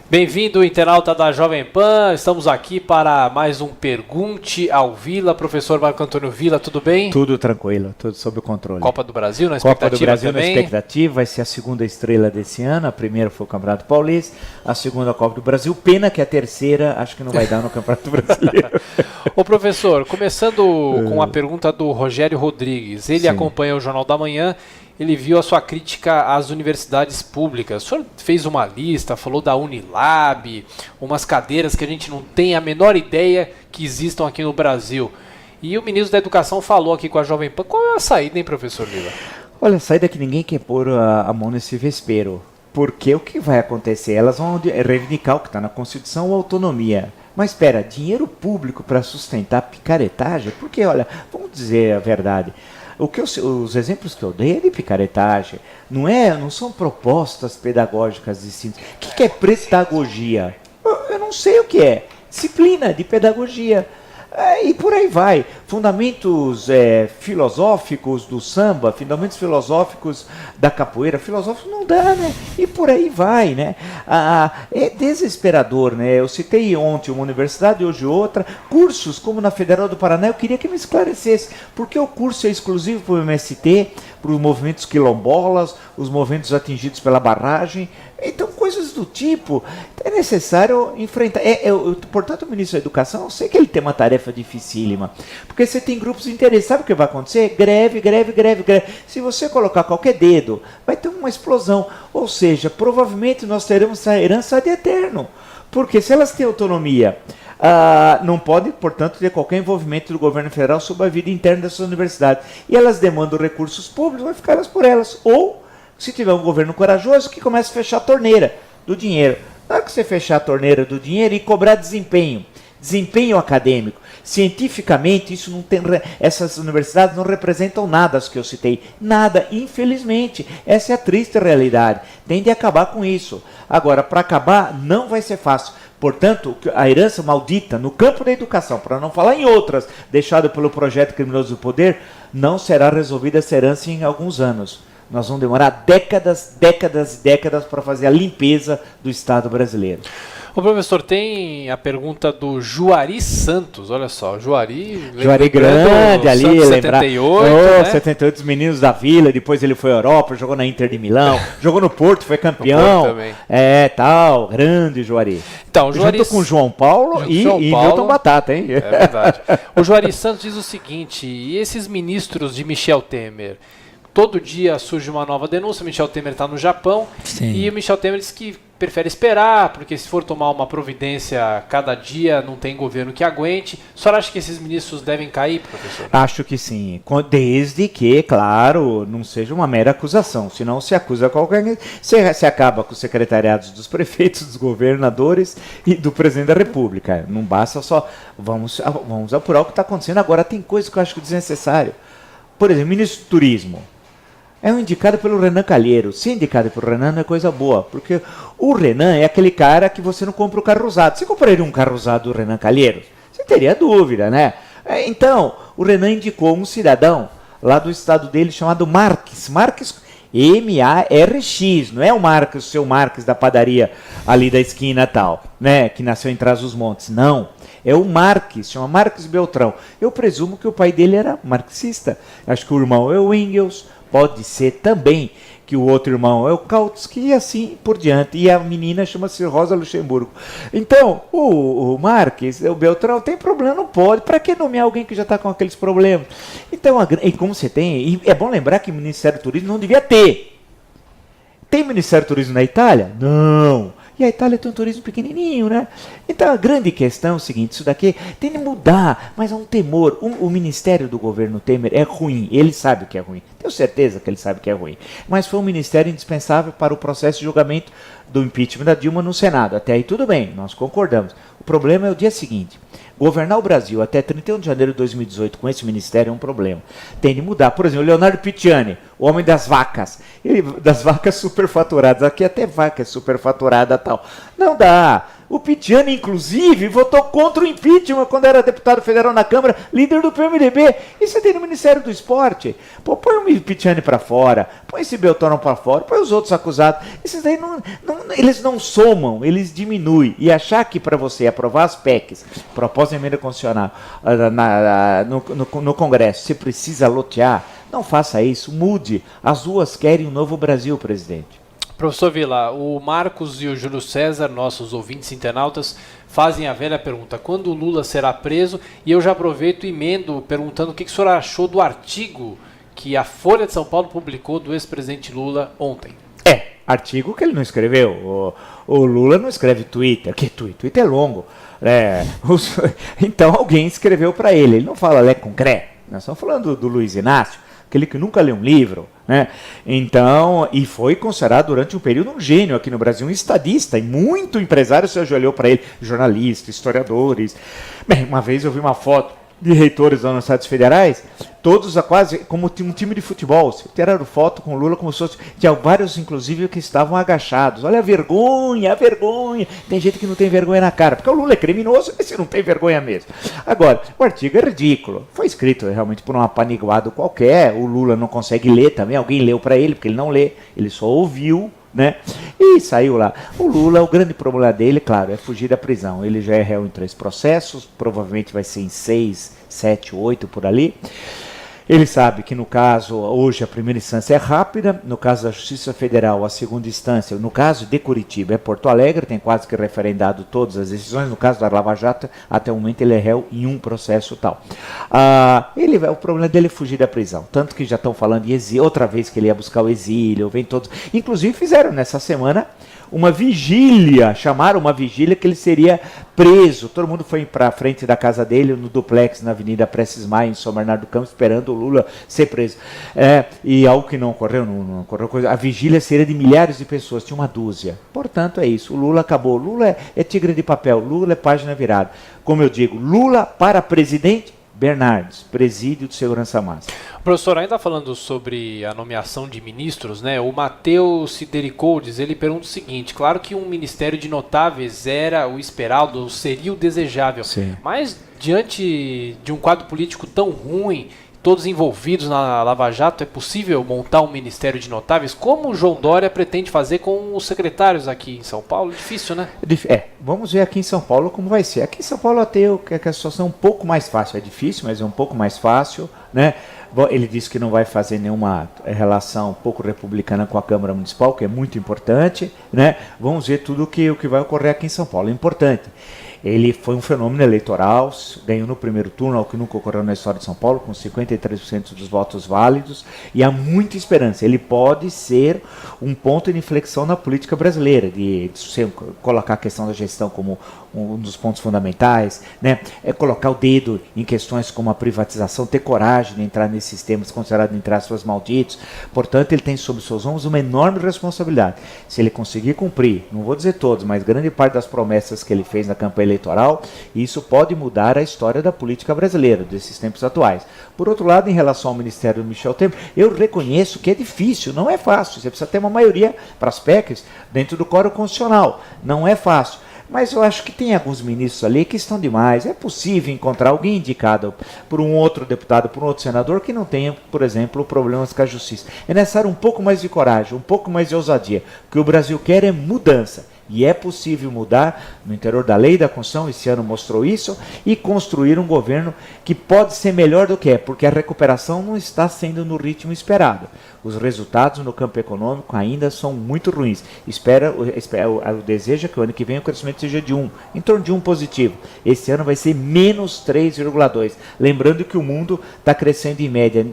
Bem-vindo, internauta da Jovem Pan. Estamos aqui para mais um Pergunte ao Vila. Professor Marco Antônio Vila, tudo bem? Tudo tranquilo, tudo sob controle. Copa do Brasil na expectativa Copa do Brasil também? Na expectativa, vai ser a segunda estrela desse ano. A primeira foi o Campeonato Paulista, a segunda a Copa do Brasil. Pena que a terceira acho que não vai dar no Campeonato Brasileiro. Ô professor, começando com a pergunta do Rogério Rodrigues. Ele acompanha o Jornal da Manhã. Ele viu a sua crítica às universidades públicas. O senhor fez uma lista, falou da Unilab, umas cadeiras que a gente não tem a menor ideia que existam aqui no Brasil. E o ministro da Educação falou aqui com a Jovem Pan. Qual é a saída, hein, professor Vila? Olha, a saída é que ninguém quer pôr a mão nesse vespeiro. Porque o que vai acontecer? Elas vão reivindicar o que está na Constituição, a autonomia. Mas espera, dinheiro público para sustentar picaretagem? Porque, olha, vamos dizer a verdade. Os exemplos que eu dei é de picaretagem, não são propostas pedagógicas distintas. O que é pedagogia? Eu não sei o que é. Disciplina de pedagogia. E por aí vai. Fundamentos filosóficos do samba, fundamentos filosóficos da capoeira. Filosófico não dá, né? E por aí vai, né? É desesperador, né? Eu citei ontem uma universidade, hoje outra. Cursos, como na Federal do Paraná, eu queria que me esclarecesse. Porque o curso é exclusivo para o MST, para os movimentos quilombolas, os movimentos atingidos pela barragem. Então, coisas do tipo, é necessário enfrentar. Portanto, o ministro da Educação, eu sei que ele tem uma tarefa dificílima, porque você tem grupos de interesse. Sabe o que vai acontecer? Greve. Se você colocar qualquer dedo, vai ter uma explosão. Ou seja, provavelmente nós teremos essa herança de eterno. Porque se elas têm autonomia, não pode, portanto, ter qualquer envolvimento do governo federal sobre a vida interna dessas universidades. E elas demandam recursos públicos, vai ficar elas por elas. Ou, se tiver um governo corajoso, que comece a fechar a torneira do dinheiro. Na hora que você fechar a torneira do dinheiro e cobrar desempenho acadêmico, cientificamente, isso não tem, essas universidades não representam nada, as que eu citei. Nada, infelizmente. Essa é a triste realidade. Tem de acabar com isso. Agora, para acabar, não vai ser fácil. Portanto, a herança maldita no campo da educação, para não falar em outras, deixada pelo projeto criminoso do poder, não será resolvida essa herança em alguns anos. Nós vamos demorar décadas para fazer a limpeza do Estado brasileiro. O professor, tem a pergunta do Juari Santos, olha só, Juari grande ali, lembrar, 78, né? 78 dos meninos da Vila, depois ele foi à Europa, jogou na Inter de Milão, jogou no Porto, foi campeão, grande Juari. Então, junto com João Paulo e Milton Batata, hein? É verdade. O Juari Santos diz o seguinte, e esses ministros de Michel Temer? Todo dia surge uma nova denúncia, Michel Temer está no Japão. Sim. E o Michel Temer diz que prefere esperar, porque se for tomar uma providência cada dia, não tem governo que aguente. O senhor acha que esses ministros devem cair, professor? Acho que sim, desde que, claro, não seja uma mera acusação, senão se acusa qualquer... Você acaba com os secretariados dos prefeitos, dos governadores e do presidente da República. Não basta só... Vamos apurar o que está acontecendo. Agora, tem coisa que eu acho desnecessário. Por exemplo, ministro do Turismo. É um indicado pelo Renan Calheiros. Se é indicado pelo Renan não é coisa boa, porque o Renan é aquele cara que você não compra o carro usado. Você compraria um carro usado do Renan Calheiros? Você teria dúvida, né? Então, o Renan indicou um cidadão lá do estado dele chamado Marques M-A-R-X, não é o seu Marques da padaria ali da esquina tal, né? Que nasceu em Trás-os-Montes, não. É o Marques, chama Marques Beltrão. Eu presumo que o pai dele era marxista. Acho que o irmão é o Engels. Pode ser também que o outro irmão é o Kautsky e assim por diante. E a menina chama-se Rosa Luxemburgo. Então, o Marques, o Beltrão, tem problema, não pode. Para que nomear alguém que já está com aqueles problemas? Então, e como você tem... E é bom lembrar que o Ministério do Turismo não devia ter. Tem Ministério do Turismo na Itália? Não. E a Itália tem um turismo pequenininho, né? Então a grande questão é o seguinte, isso daqui tem de mudar, mas há um temor. O ministério do governo Temer é ruim, ele sabe o que é ruim. Tenho certeza que ele sabe que é ruim. Mas foi um ministério indispensável para o processo de julgamento do impeachment da Dilma no Senado. Até aí tudo bem, nós concordamos. O problema é o dia seguinte. Governar o Brasil até 31 de janeiro de 2018 com esse ministério é um problema. Tem de mudar. Por exemplo, Leonardo Picciani, o homem das vacas. Das vacas superfaturadas. Aqui até vaca é superfaturada e tal. Não dá. O Pitiani, inclusive, votou contra o impeachment quando era deputado federal na Câmara, líder do PMDB. E você tem no Ministério do Esporte. Pô, põe o Pitiani para fora, põe esse Beltrão para fora, põe os outros acusados. Esses daí eles não somam, eles diminuem. E achar que para você aprovar as PECs, proposta de emenda constitucional, no Congresso, você precisa lotear, não faça isso, mude. As duas querem um novo Brasil, presidente. Professor Vila, o Marcos e o Júlio César, nossos ouvintes internautas, fazem a velha pergunta: quando o Lula será preso? E eu já aproveito e emendo perguntando o que o senhor achou do artigo que a Folha de São Paulo publicou do ex-presidente Lula ontem. Artigo que ele não escreveu. O Lula não escreve Twitter, que Twitter é longo. Então alguém escreveu para ele. Ele não fala Lé concreto. Nós estamos falando do Luiz Inácio, aquele que nunca leu um livro, né? Então, e foi considerado durante um período um gênio aqui no Brasil, um estadista, e muito empresário se ajoelhou para ele, jornalistas, historiadores. Bem, uma vez eu vi uma foto de reitores das universidades federais, todos quase como um time de futebol. Tiraram foto com o Lula como se fosse... Tinha vários, inclusive, que estavam agachados. Olha a vergonha. Tem gente que não tem vergonha na cara, porque o Lula é criminoso, esse não tem vergonha mesmo. Agora, o artigo é ridículo. Foi escrito realmente por um apaniguado qualquer. O Lula não consegue ler também. Alguém leu para ele, porque ele não lê. Ele só ouviu, né? E saiu lá. O Lula, o grande problema dele, claro, é fugir da prisão. Ele já é réu em 3 processos, provavelmente vai ser em 6, 7, 8 por ali. Ele sabe que no caso, hoje a primeira instância é rápida, no caso da Justiça Federal, a segunda instância, no caso de Curitiba, é Porto Alegre, tem quase que referendado todas as decisões, no caso da Lava Jato, até o momento ele é réu em um processo tal. O problema dele é fugir da prisão, tanto que já estão falando em exílio, outra vez que ele ia buscar o exílio, vem todos, inclusive fizeram nessa semana uma vigília, chamaram uma vigília que ele seria preso. Todo mundo foi para frente da casa dele, no duplex, na Avenida Prestes Maia, em São Bernardo do Campo, esperando o Lula ser preso. E algo que não ocorreu, não ocorreu coisa. A vigília seria de milhares de pessoas, tinha uma dúzia. Portanto, é isso. O Lula acabou. Lula é tigre de papel, Lula é página virada. Como eu digo, Lula para presidente, Bernardes, presídio de segurança máxima. Professor, ainda falando sobre a nomeação de ministros, né? O Matheus Sidericodes, ele pergunta o seguinte: claro que um ministério de notáveis era o esperado, seria o desejável, sim, mas diante de um quadro político tão ruim, todos envolvidos na Lava Jato, é possível montar um ministério de notáveis? Como o João Dória pretende fazer com os secretários aqui em São Paulo? Difícil, né? Vamos ver aqui em São Paulo como vai ser. Aqui em São Paulo até a situação é um pouco mais fácil. É difícil, mas é um pouco mais fácil, né? Ele disse que não vai fazer nenhuma relação pouco republicana com a Câmara Municipal, que é muito importante, né? Vamos ver tudo o que vai ocorrer aqui em São Paulo. É importante. Ele foi um fenômeno eleitoral, ganhou no primeiro turno, algo que nunca ocorreu na história de São Paulo, com 53% dos votos válidos, e há muita esperança. Ele pode ser um ponto de inflexão na política brasileira, de colocar a questão da gestão como um dos pontos fundamentais, né? Colocar o dedo em questões como a privatização, ter coragem de entrar nesses temas considerados, entre aspas, malditos. Portanto, ele tem sob seus ombros uma enorme responsabilidade. Se ele conseguir cumprir, não vou dizer todos, mas grande parte das promessas que ele fez na campanha eleitoral, isso pode mudar a história da política brasileira, desses tempos atuais. Por outro lado, em relação ao Ministério do Michel Temer, eu reconheço que é difícil, não é fácil. Você precisa ter uma maioria para as PECs dentro do quórum constitucional. Não é fácil. Mas eu acho que tem alguns ministros ali que estão demais. É possível encontrar alguém indicado por um outro deputado, por um outro senador que não tenha, por exemplo, problemas com a justiça. É necessário um pouco mais de coragem, um pouco mais de ousadia. O que o Brasil quer é mudança. E é possível mudar no interior da lei da Constituição, esse ano mostrou isso, e construir um governo que pode ser melhor do que é, porque a recuperação não está sendo no ritmo esperado. Os resultados no campo econômico ainda são muito ruins. O desejo é que o ano que vem o crescimento seja de 1, em torno de 1 positivo. Esse ano vai ser menos 3,2. Lembrando que o mundo está crescendo em média,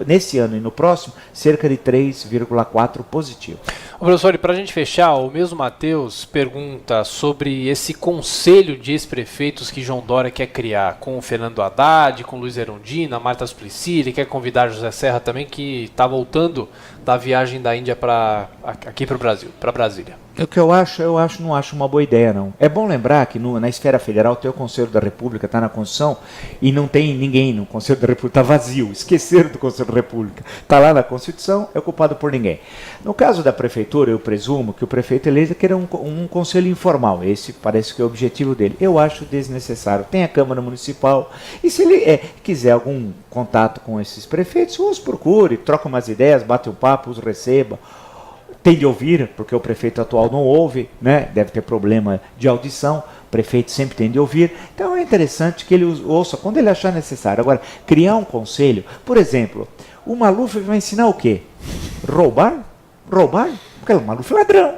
nesse ano e no próximo, cerca de 3,4 positivo. Professor, e para a gente fechar, o mesmo Matheus pergunta sobre esse conselho de ex-prefeitos que João Dória quer criar, com o Fernando Haddad, com Luiz Erundina, Marta Suplicy, ele quer convidar José Serra também, que está voltando da viagem da Índia aqui para o Brasil, para Brasília. O que eu não acho uma boa ideia, não. É bom lembrar que na esfera federal tem o Conselho da República, está na Constituição, e não tem ninguém no Conselho da República, está vazio, esqueceram do Conselho da República. Está lá na Constituição, é ocupado por ninguém. No caso da Prefeitura, eu presumo que o prefeito eleito queira um conselho informal, esse parece que é o objetivo dele. Eu acho desnecessário. Tem a Câmara Municipal, e se ele quiser algum contato com esses prefeitos, os procure, troca umas ideias, bate um papo, os receba. Tem de ouvir, porque o prefeito atual não ouve, né? Deve ter problema de audição, o prefeito sempre tem de ouvir. Então é interessante que ele ouça quando ele achar necessário. Agora, criar um conselho, por exemplo, o Maluf vai ensinar o quê? Roubar? Roubar? Porque o Maluf é ladrão.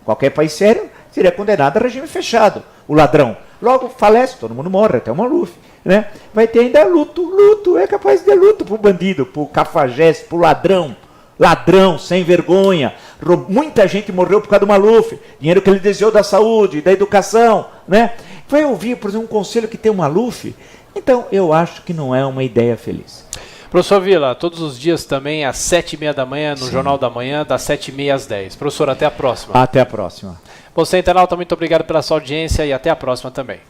Qualquer país sério seria condenado a regime fechado, o ladrão. Logo falece, todo mundo morre, até o Maluf. Né? Vai ter ainda luto, é capaz de ter luto pro bandido, pro cafajeste, pro ladrão. Ladrão, sem vergonha. Muita gente morreu por causa do Maluf. Dinheiro que ele desviou da saúde, da educação. Né? Vai ouvir, por exemplo, um conselho que tem o Maluf? Então, eu acho que não é uma ideia feliz. Professor Vila, todos os dias também às 7h30 da manhã, no Jornal da Manhã, das 7h30 às 10. Professor, até a próxima. Até a próxima. Você, internauta, muito obrigado pela sua audiência e até a próxima também.